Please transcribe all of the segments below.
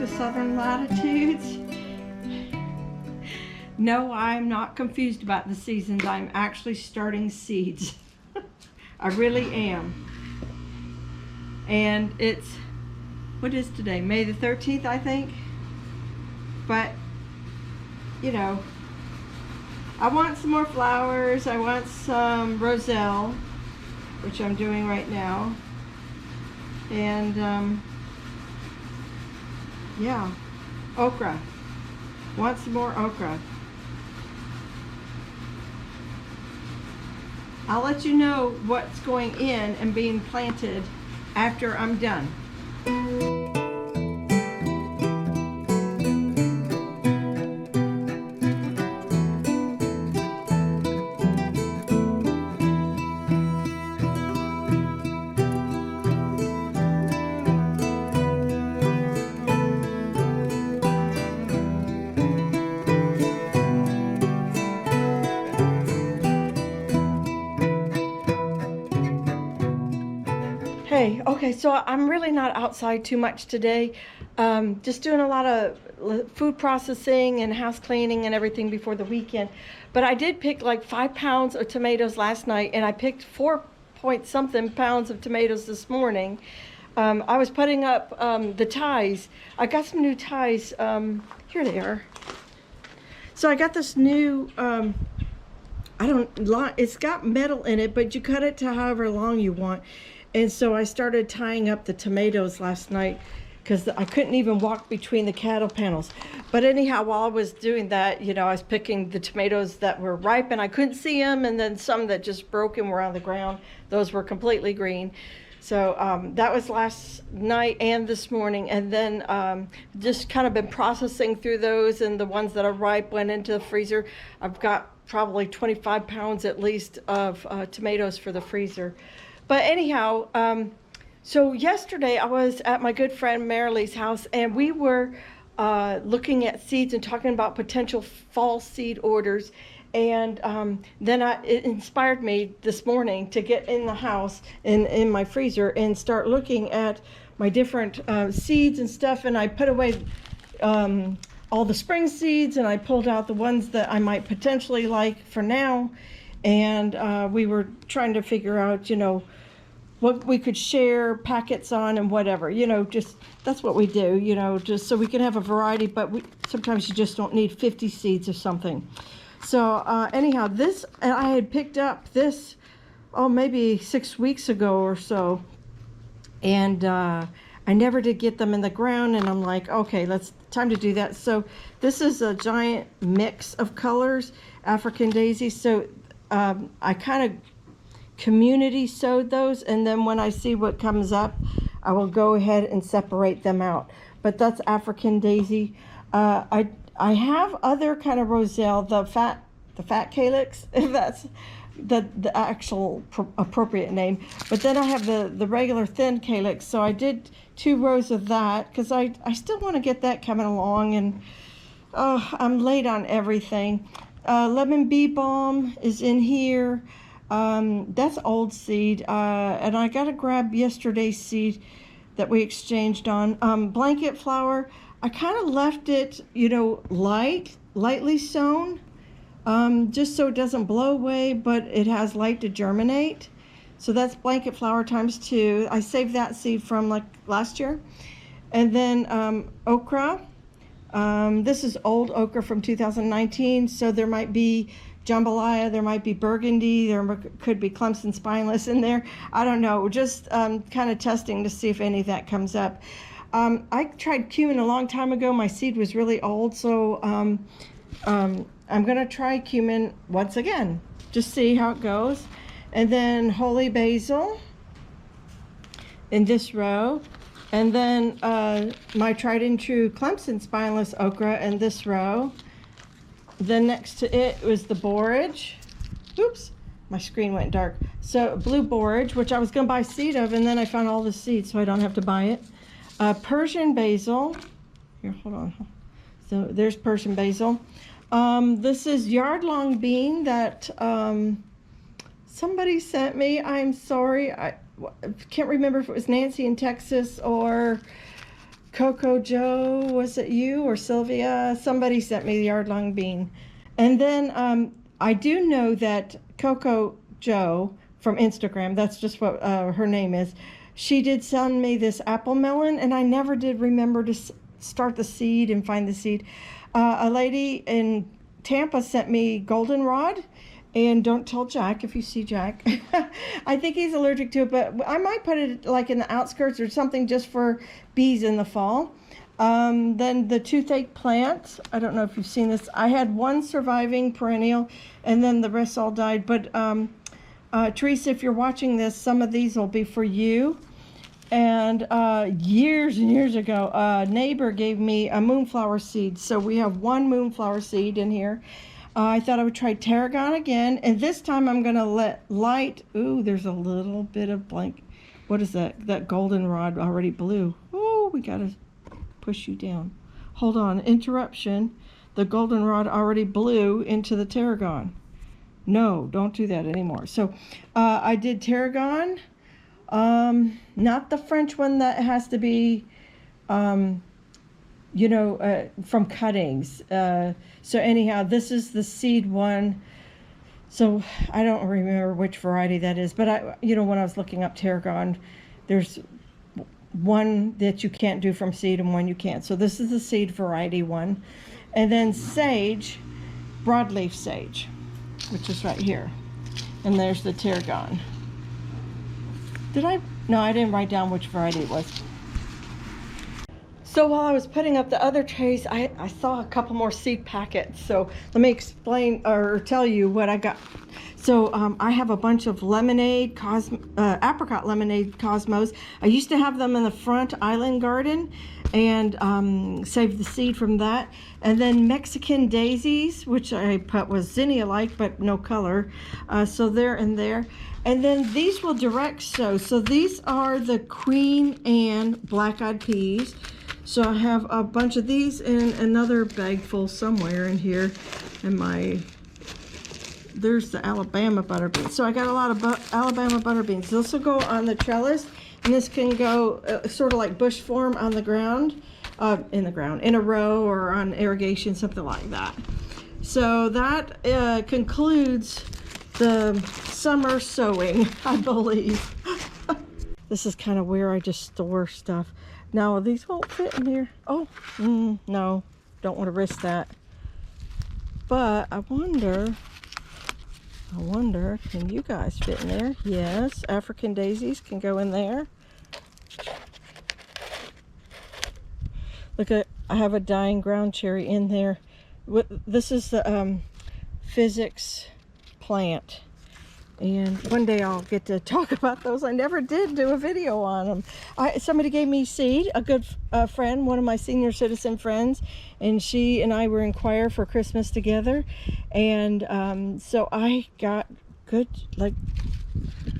to Southern Latitudes. No, I'm not confused about the seasons. I'm actually starting seeds. I really am. And it's, what is today? May the 13th, I think. But, you know, I want some more flowers. I want some Roselle, which I'm doing right now. And, yeah, okra. Want some more okra. I'll let you know what's going in and being planted after I'm done. Hey, okay, so I'm really not outside too much today. Just doing a lot of food processing and house cleaning and everything before the weekend. But I did pick like 5 pounds of tomatoes last night, and I picked 4 point something pounds of tomatoes this morning. I was putting up the ties. I got some new ties. Here they are. So I got this new, it's got metal in it, but you cut it to however long you want. And so I started tying up the tomatoes last night because I couldn't even walk between the cattle panels. But anyhow, while I was doing that, you know, I was picking the tomatoes that were ripe and I couldn't see them, and then some that just broke and were on the ground. Those were completely green. So that was last night and this morning. And then just kind of been processing through those, and the ones that are ripe went into the freezer. I've got probably 25 pounds at least of tomatoes for the freezer. But anyhow, so yesterday I was at my good friend Marilee's house, and we were looking at seeds and talking about potential fall seed orders. And then it inspired me this morning to get in the house in my freezer and start looking at my different seeds and stuff. And I put away all the spring seeds, and I pulled out the ones that I might potentially like for now. And we were trying to figure out, you know, what we could share packets on and whatever, you know, just that's what we do, you know, just so we can have a variety. But sometimes you just don't need 50 seeds or something. So anyhow, this, and I had picked up this, maybe 6 weeks ago or so. And I never did get them in the ground, and I'm like, okay, time to do that. So this is a giant mix of colors, African daisy. So I kind of community sowed those, and then when I see what comes up, I will go ahead and separate them out. But that's African daisy. I have other kind of Roselle, the fat calyx, if that's the actual appropriate name. But then I have the regular thin calyx. So I did 2 rows of that because I still want to get that coming along, and I'm late on everything. Lemon bee balm is in here. That's old seed, and I got to grab yesterday's seed that we exchanged on. Blanket flower, I kind of left it, you know, lightly sown, just so it doesn't blow away, but it has light to germinate. So that's blanket flower times 2. I saved that seed from like last year. And then okra. This is old okra from 2019, so there might be jambalaya, there might be burgundy, there could be Clemson spineless in there. I don't know, just kind of testing to see if any of that comes up. I tried cumin a long time ago. My seed was really old, so I'm going to try cumin once again, just see how it goes. And then holy basil in this row. And then my tried and true Clemson spineless okra in this row. Then next to it was the borage. Oops, my screen went dark. So blue borage, which I was going to buy seed of, and then I found all the seeds, so I don't have to buy it. Persian basil. Here, hold on. So there's Persian basil. This is yard-long bean that somebody sent me. I'm sorry. I can't remember if it was Nancy in Texas or Coco Joe, was it you or Sylvia? Somebody sent me the yard-long bean. And then I do know that Coco Joe from Instagram, that's just what her name is, she did send me this apple melon, and I never did remember to start the seed and find the seed. A lady in Tampa sent me goldenrod, and don't tell Jack if you see Jack. I think he's allergic to it, but I might put it like in the outskirts or something just for bees in the fall. Then the toothache plant, I don't know if you've seen this. I had one surviving perennial, and then the rest all died. But Teresa, if you're watching this, some of these will be for you. And years and years ago, a neighbor gave me a moonflower seed. So we have one moonflower seed in here. I thought I would try tarragon again. And this time I'm going to let light. Ooh, there's a little bit of blank. What is that? That goldenrod already blue. Ooh, we got to push you down. Hold on. Interruption. The goldenrod already blew into the tarragon. No, don't do that anymore. So I did tarragon. Not the French one that has to be, from cuttings. So anyhow, this is the seed one. So I don't remember which variety that is, but when I was looking up tarragon, there's one that you can't do from seed and one you can't. So this is the seed variety one. And then sage, broadleaf sage, which is right here. And there's the tarragon. No, I didn't write down which variety it was. So while I was putting up the other trays, I saw a couple more seed packets. So let me explain or tell you what I got. So I have a bunch of lemonade, apricot lemonade cosmos. I used to have them in the front island garden and saved the seed from that. And then Mexican daisies, which I put was zinnia-like, but no color. So they're in there. And then these will direct sow. So these are the Queen Anne black-eyed peas. So I have a bunch of these in another bag full somewhere in here. And there's the Alabama butter beans. So I got a lot of Alabama butter beans. This will go on the trellis, and this can go sort of like bush form on the ground, in a row or on irrigation, something like that. So that concludes the summer sowing, I believe. This is kind of where I just store stuff. Now, these won't fit in here. Oh, no, don't want to risk that. But I wonder, can you guys fit in there? Yes, African daisies can go in there. Look, I have a dying ground cherry in there. This is the physics plant. And one day I'll get to talk about those. I never did do a video on them. Somebody gave me seed, a good friend, one of my senior citizen friends, and she and I were in choir for Christmas together. And so I got good, like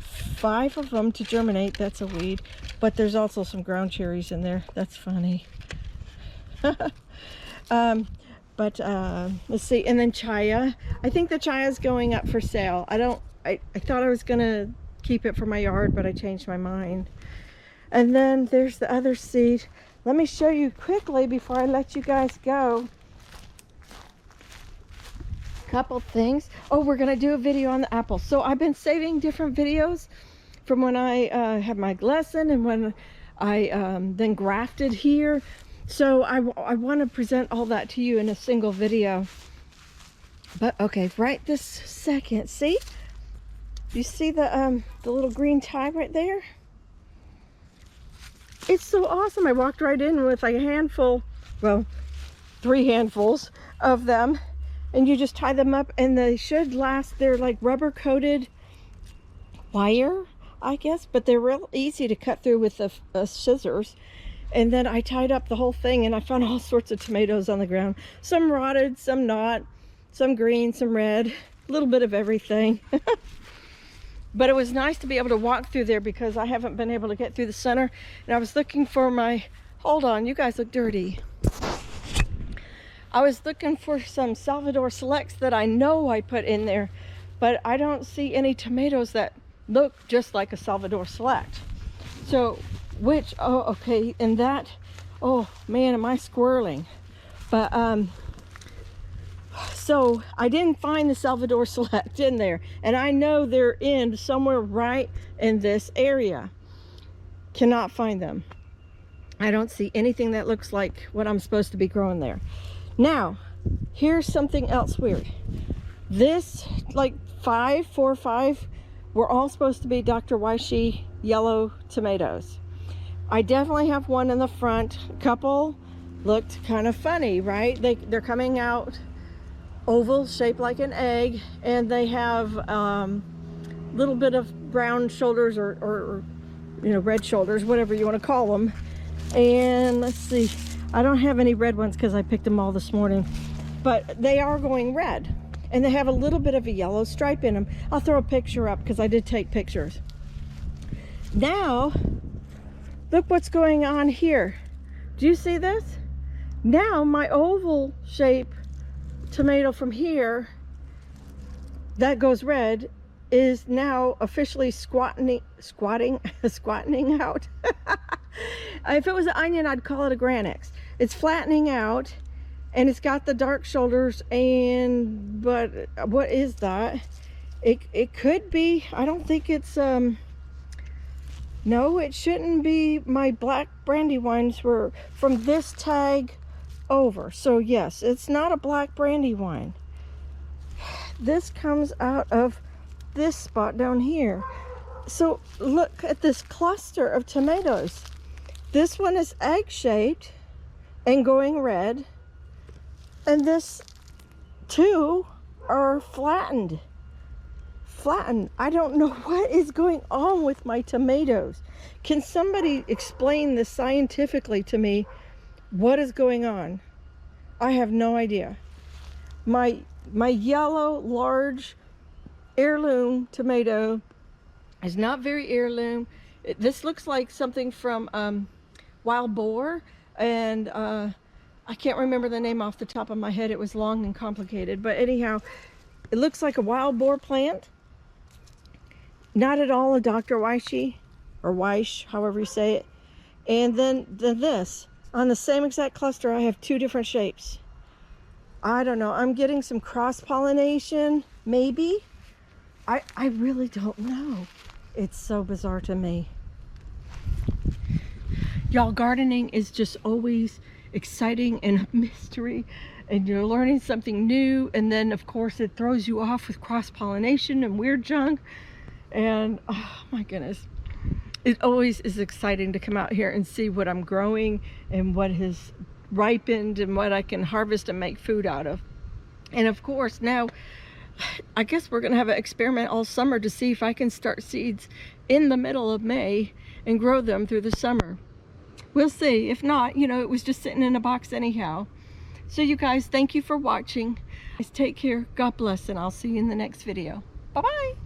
5 of them to germinate. That's a weed. But there's also some ground cherries in there. That's funny. Let's see. And then chaya. I think the chaya is going up for sale. I thought I was gonna keep it for my yard, but I changed my mind. And then there's the other seed. Let me show you quickly before I let you guys go. Couple things. Oh, we're gonna do a video on the apples. So I've been saving different videos from when I had my lesson and when I then grafted here. So I want to present all that to you in a single video. But okay, right this second, see? You see the little green tie right there? It's so awesome. I walked right in with like a handful, well, 3 handfuls of them, and you just tie them up and they should last. They're like rubber coated wire, I guess, but they're real easy to cut through with the scissors. And then I tied up the whole thing, and I found all sorts of tomatoes on the ground. Some rotted, some not, some green, some red, a little bit of everything. But it was nice to be able to walk through there because I haven't been able to get through the center. And I was looking for hold on, you guys look dirty. I was looking for some Salvador Selects that I know I put in there, but I don't see any tomatoes that look just like a Salvador Select. So, oh, okay, and that, Oh man, am I squirreling. But so I didn't find the Salvador Select in there, and I know they're in somewhere right in this area. Cannot find them. I don't see anything that looks like what I'm supposed to be growing there. Now, here's something else weird. This, like 4 or 5, were all supposed to be Dr. Waishi yellow tomatoes. I definitely have one in the front. A couple looked kind of funny, right? They're coming out oval, shaped like an egg, and they have little bit of brown shoulders or you know, red shoulders, whatever you want to call them. And let's see, I don't have any red ones because I picked them all this morning, but they are going red, and they have a little bit of a yellow stripe in them. I'll throw a picture up because I did take pictures. Now look what's going on here. Do you see this? Now my oval shape tomato from here that goes red is now officially squatting out. If it was an onion, I'd call it a granix. It's flattening out, and it's got the dark shoulders, and but what is that? It could be, I don't think it's no, it shouldn't be. My black brandy wines were from this tag over, so yes, it's not a black brandy wine. This comes out of this spot down here. So look at this cluster of tomatoes. This one is egg-shaped and going red, and this 2 are flattened. I don't know what is going on with my tomatoes. Can somebody explain this scientifically to me? What is going on? I have no idea. My yellow large heirloom tomato is not very heirloom. This looks like something from Wild Boar, and I can't remember the name off the top of my head. It was long and complicated, but anyhow, it looks like a Wild Boar plant. Not at all a Dr. Waishi, or Weish, however you say it. And then this, on the same exact cluster, I have 2 different shapes. I don't know, I'm getting some cross-pollination, maybe? I really don't know. It's so bizarre to me. Y'all, gardening is just always exciting and a mystery, and you're learning something new, and then of course it throws you off with cross-pollination and weird junk. And oh my goodness, it always is exciting to come out here and see what I'm growing and what has ripened and what I can harvest and make food out of. And of course, now I guess we're gonna have an experiment all summer to see if I can start seeds in the middle of May and grow them through the summer. We'll see. If not, you know, it was just sitting in a box anyhow. So you guys, thank you for watching. Take care, God bless, and I'll see you in the next video. Bye-bye.